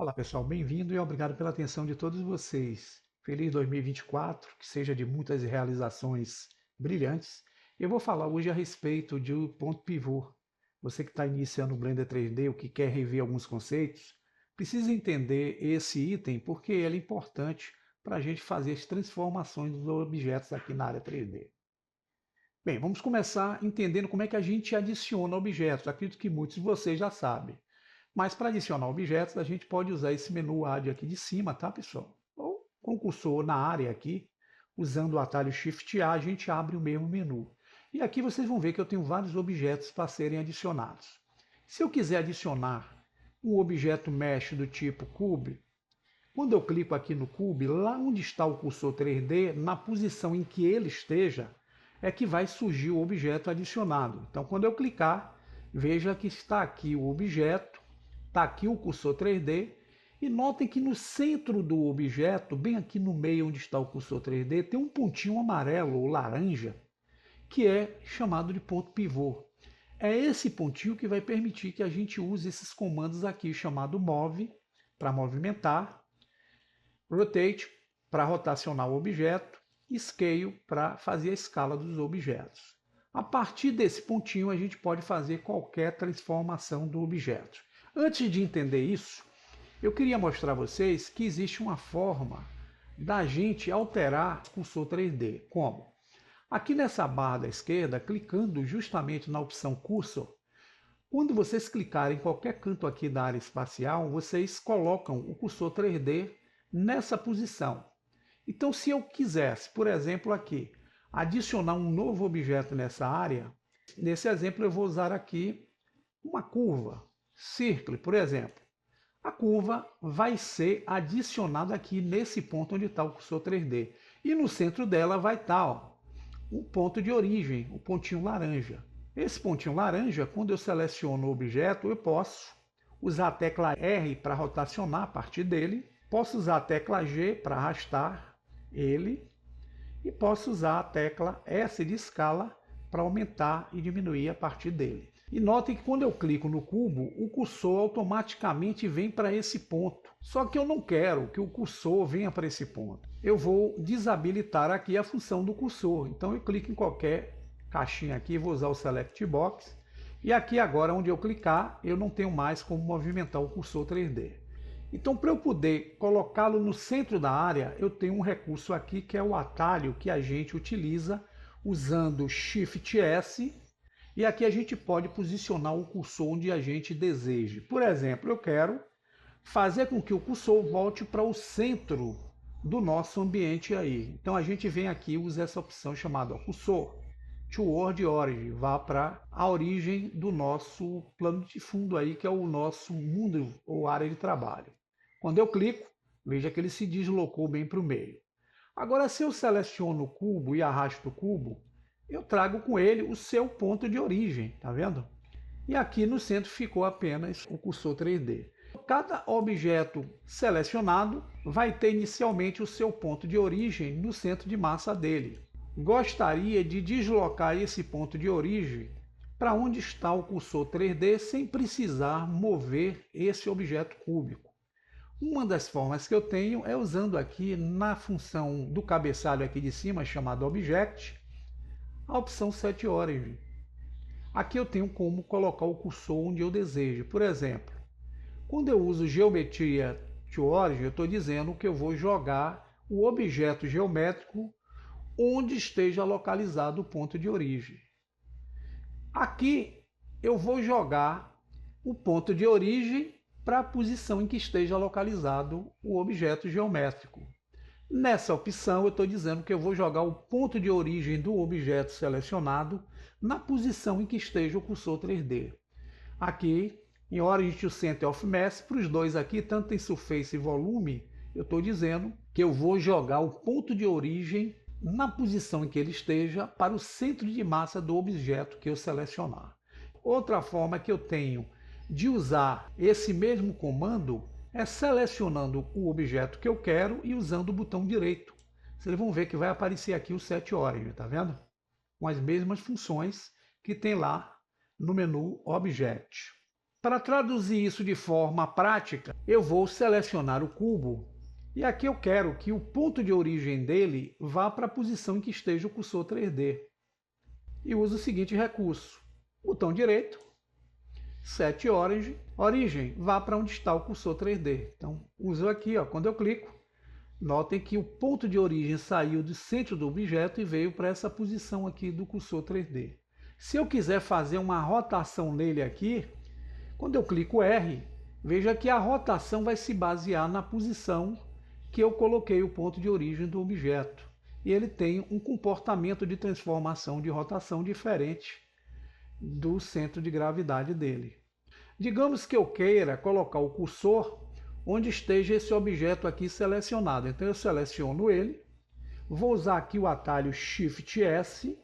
Olá pessoal, bem-vindo e obrigado pela atenção de todos vocês. Feliz 2024, que seja de muitas realizações brilhantes. Eu vou falar hoje a respeito de um ponto pivô. Você que está iniciando o Blender 3D, ou que quer rever alguns conceitos, precisa entender esse item porque ele é importante para a gente fazer as transformações dos objetos aqui na área 3D. Bem, vamos começar entendendo como é que a gente adiciona objetos. Acredito que muitos de vocês já sabem. Mas para adicionar objetos, a gente pode usar esse menu Add aqui de cima, tá, pessoal? Ou com o cursor na área aqui, usando o atalho Shift A, a gente abre o mesmo menu. E aqui vocês vão ver que eu tenho vários objetos para serem adicionados. Se eu quiser adicionar um objeto mesh do tipo Cube, quando eu clico aqui no Cube, lá onde está o cursor 3D, na posição em que ele esteja, é que vai surgir o objeto adicionado. Então, quando eu clicar, veja que está aqui o objeto, está aqui o cursor 3D, e notem que no centro do objeto, bem aqui no meio onde está o cursor 3D, tem um pontinho amarelo ou laranja, que é chamado de ponto pivô. É esse pontinho que vai permitir que a gente use esses comandos aqui, chamado Move, para movimentar, Rotate para rotacionar o objeto, Scale para fazer a escala dos objetos. A partir desse pontinho a gente pode fazer qualquer transformação do objeto. Antes de entender isso, eu queria mostrar a vocês que existe uma forma da gente alterar o cursor 3D. Como? Aqui nessa barra da esquerda, clicando justamente na opção Cursor, quando vocês clicarem em qualquer canto aqui da área espacial, vocês colocam o cursor 3D nessa posição. Então, se eu quisesse, por exemplo, aqui, adicionar um novo objeto nessa área, nesse exemplo eu vou usar aqui uma curva, Circle, por exemplo. A curva vai ser adicionada aqui nesse ponto onde está o cursor 3D. E no centro dela vai estar o ponto de origem, o pontinho laranja. Esse pontinho laranja, quando eu seleciono o objeto, eu posso usar a tecla R para rotacionar a partir dele, posso usar a tecla G para arrastar ele e posso usar a tecla S de escala para aumentar e diminuir a partir dele. E notem que quando eu clico no cubo, o cursor automaticamente vem para esse ponto. Só que eu não quero que o cursor venha para esse ponto. Eu vou desabilitar aqui a função do cursor. Então eu clico em qualquer caixinha aqui, vou usar o Select Box. E aqui agora, onde eu clicar, eu não tenho mais como movimentar o cursor 3D. Então, para eu poder colocá-lo no centro da área, eu tenho um recurso aqui que é o atalho que a gente utiliza usando Shift S, e aqui a gente pode posicionar o cursor onde a gente deseje. Por exemplo, eu quero fazer com que o cursor volte para o centro do nosso ambiente aí. Então a gente vem aqui e usa essa opção chamada cursor Toward Origin, vá para a origem do nosso plano de fundo aí, que é o nosso mundo ou área de trabalho. Quando eu clico, veja que ele se deslocou bem para o meio. Agora, se eu seleciono o cubo e arrasto o cubo, eu trago com ele o seu ponto de origem, tá vendo? E aqui no centro ficou apenas o cursor 3D. Cada objeto selecionado vai ter inicialmente o seu ponto de origem no centro de massa dele. Gostaria de deslocar esse ponto de origem para onde está o cursor 3D sem precisar mover esse objeto cúbico. Uma das formas que eu tenho é usando aqui na função do cabeçalho aqui de cima, chamado Object, a opção Set Origin. Aqui eu tenho como colocar o cursor onde eu desejo. Por exemplo, quando eu uso Geometria to Origin, eu estou dizendo que eu vou jogar o objeto geométrico onde esteja localizado o ponto de origem. Aqui eu vou jogar o ponto de origem para a posição em que esteja localizado o objeto geométrico. Nessa opção, eu estou dizendo que eu vou jogar o ponto de origem do objeto selecionado na posição em que esteja o cursor 3D. Aqui, em Origin to Center of Mass, para os dois aqui, tanto em Surface e Volume, eu estou dizendo que eu vou jogar o ponto de origem na posição em que ele esteja para o centro de massa do objeto que eu selecionar. Outra forma que eu tenho de usar esse mesmo comando é selecionando o objeto que eu quero e usando o botão direito. Vocês vão ver que vai aparecer aqui o Set Origin, tá vendo? Com as mesmas funções que tem lá no menu Object. Para traduzir isso de forma prática, eu vou selecionar o cubo e aqui eu quero que o ponto de origem dele vá para a posição em que esteja o cursor 3D. E uso o seguinte recurso: botão direito, Set Origin, origem, vá para onde está o cursor 3D. Então, uso aqui, ó, quando eu clico, notem que o ponto de origem saiu do centro do objeto e veio para essa posição aqui do cursor 3D. Se eu quiser fazer uma rotação nele aqui, quando eu clico R, veja que a rotação vai se basear na posição que eu coloquei o ponto de origem do objeto. E ele tem um comportamento de transformação de rotação diferente do centro de gravidade dele. Digamos que eu queira colocar o cursor onde esteja esse objeto aqui selecionado. Então eu seleciono ele, vou usar aqui o atalho Shift S,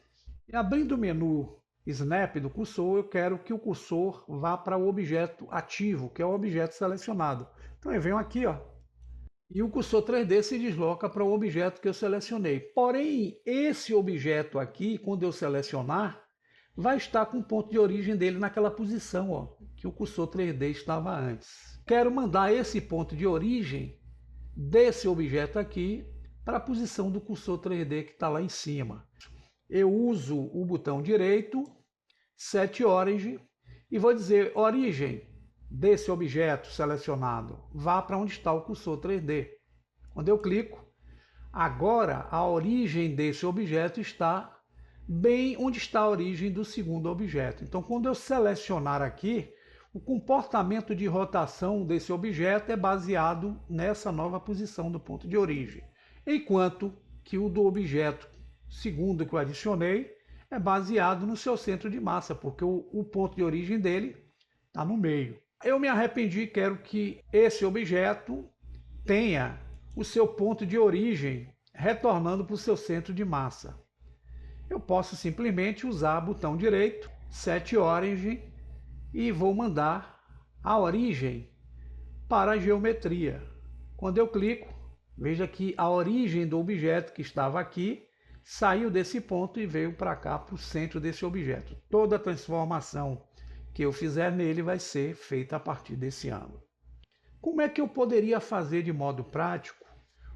e abrindo o menu Snap do cursor, eu quero que o cursor vá para o objeto ativo, que é o objeto selecionado. Então eu venho aqui, ó, e o cursor 3D se desloca para o objeto que eu selecionei. Porém, esse objeto aqui, quando eu selecionar, vai estar com o ponto de origem dele naquela posição, ó, que o cursor 3D estava antes. Quero mandar esse ponto de origem desse objeto aqui para a posição do cursor 3D que está lá em cima. Eu uso o botão direito, Set Origin, e vou dizer origem desse objeto selecionado, vá para onde está o cursor 3D. Quando eu clico, agora a origem desse objeto está bem onde está a origem do segundo objeto. Então, quando eu selecionar aqui, o comportamento de rotação desse objeto é baseado nessa nova posição do ponto de origem, enquanto que o do objeto segundo que eu adicionei é baseado no seu centro de massa, porque o ponto de origem dele está no meio. Eu me arrependi e quero que esse objeto tenha o seu ponto de origem retornando para o seu centro de massa. Eu posso simplesmente usar o botão direito, Set Origin, e vou mandar a origem para a geometria. Quando eu clico, veja que a origem do objeto que estava aqui saiu desse ponto e veio para cá, para o centro desse objeto. Toda a transformação que eu fizer nele vai ser feita a partir desse ângulo. Como é que eu poderia fazer de modo prático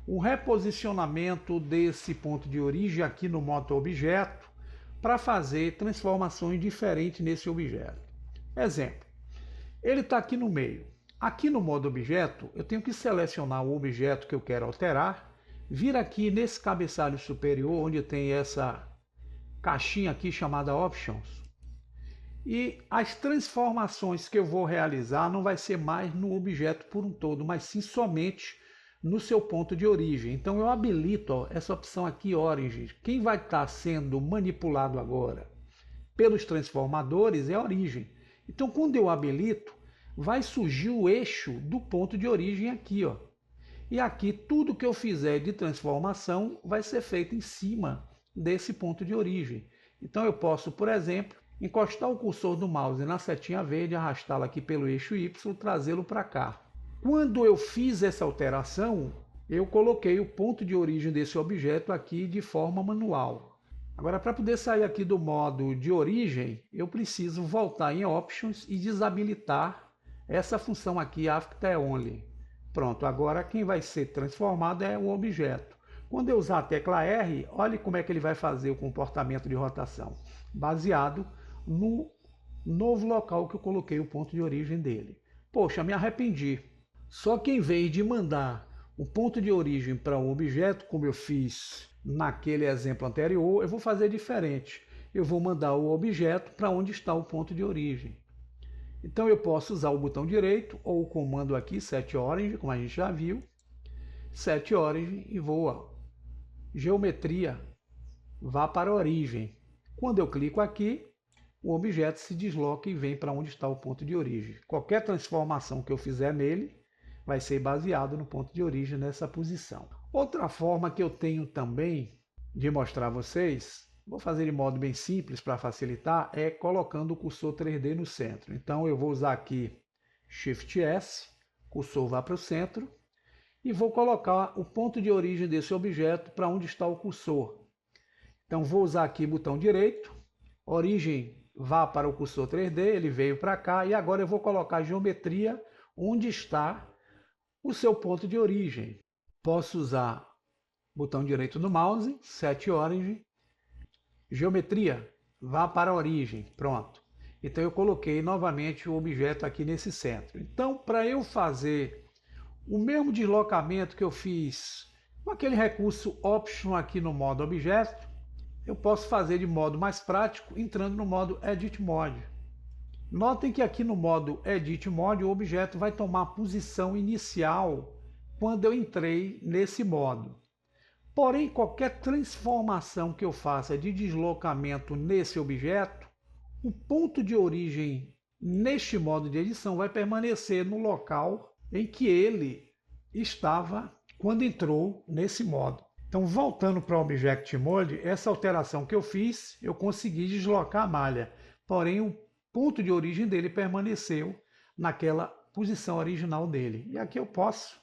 o reposicionamento desse ponto de origem aqui no modo objeto para fazer transformações diferentes nesse objeto? Exemplo, ele está aqui no meio. Aqui no modo objeto, eu tenho que selecionar o objeto que eu quero alterar, vir aqui nesse cabeçalho superior, onde tem essa caixinha aqui chamada Options, e as transformações que eu vou realizar não vai ser mais no objeto por um todo, mas sim somente no seu ponto de origem. Então eu habilito, ó, essa opção aqui, Origin. Quem vai estar sendo manipulado agora pelos transformadores é a origem. Então quando eu habilito, vai surgir o eixo do ponto de origem aqui, ó. E aqui tudo que eu fizer de transformação vai ser feito em cima desse ponto de origem. Então eu posso, por exemplo, encostar o cursor do mouse na setinha verde, arrastá-lo aqui pelo eixo Y, trazê-lo para cá. Quando eu fiz essa alteração, eu coloquei o ponto de origem desse objeto aqui de forma manual. Agora, para poder sair aqui do modo de origem, eu preciso voltar em Options e desabilitar essa função aqui, After Only. Pronto, agora quem vai ser transformado é o objeto. Quando eu usar a tecla R, olhe como é que ele vai fazer o comportamento de rotação, baseado no novo local que eu coloquei o ponto de origem dele. Poxa, me arrependi. Só que em vez de mandar o ponto de origem para um objeto, como eu fiz naquele exemplo anterior, eu vou fazer diferente. Eu vou mandar o objeto para onde está o ponto de origem. Então eu posso usar o botão direito ou o comando aqui, Set Origin, como a gente já viu. Set Origin e vou a geometria, vá para a origem. Quando eu clico aqui, o objeto se desloca e vem para onde está o ponto de origem. Qualquer transformação que eu fizer nele vai ser baseado no ponto de origem nessa posição. Outra forma que eu tenho também de mostrar a vocês, vou fazer de modo bem simples para facilitar, é colocando o cursor 3D no centro. Então eu vou usar aqui Shift S, cursor vá para o centro, e vou colocar o ponto de origem desse objeto para onde está o cursor. Então vou usar aqui botão direito, origem vá para o cursor 3D, ele veio para cá e agora eu vou colocar a geometria onde está o seu ponto de origem. Posso usar botão direito do mouse, Set Origin, geometria, vá para a origem, pronto. Então eu coloquei novamente o objeto aqui nesse centro. Então, para eu fazer o mesmo deslocamento que eu fiz com aquele recurso Option aqui no modo objeto, eu posso fazer de modo mais prático entrando no modo Edit Mode. Notem que aqui no modo Edit Mode o objeto vai tomar a posição inicial quando eu entrei nesse modo. Porém, qualquer transformação que eu faça de deslocamento nesse objeto, o ponto de origem neste modo de edição vai permanecer no local em que ele estava quando entrou nesse modo. Então, voltando para o Object Mode, essa alteração que eu fiz, eu consegui deslocar a malha. Porém, o ponto de origem dele permaneceu naquela posição original dele. E aqui eu posso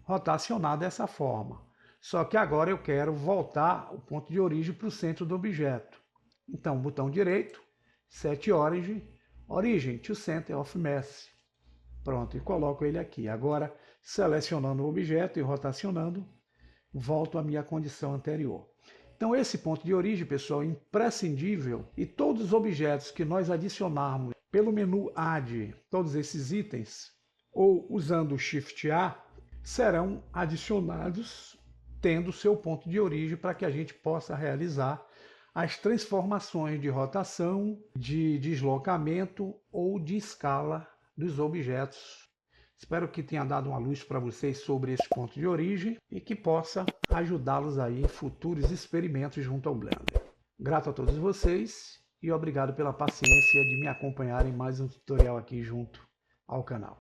rotacionar dessa forma. Só que agora eu quero voltar o ponto de origem para o centro do objeto. Então, botão direito, Set Origin, Origin to Center of Mass. Pronto, e coloco ele aqui. Agora, selecionando o objeto e rotacionando, volto à minha condição anterior. Então, esse ponto de origem, pessoal, é imprescindível e todos os objetos que nós adicionarmos pelo menu Add, todos esses itens, ou usando o Shift A, serão adicionados tendo seu ponto de origem para que a gente possa realizar as transformações de rotação, de deslocamento ou de escala dos objetos. Espero que tenha dado uma luz para vocês sobre esse ponto de origem e que possa ajudá-los aí em futuros experimentos junto ao Blender. Grato a todos vocês e obrigado pela paciência de me acompanhar em mais um tutorial aqui junto ao canal.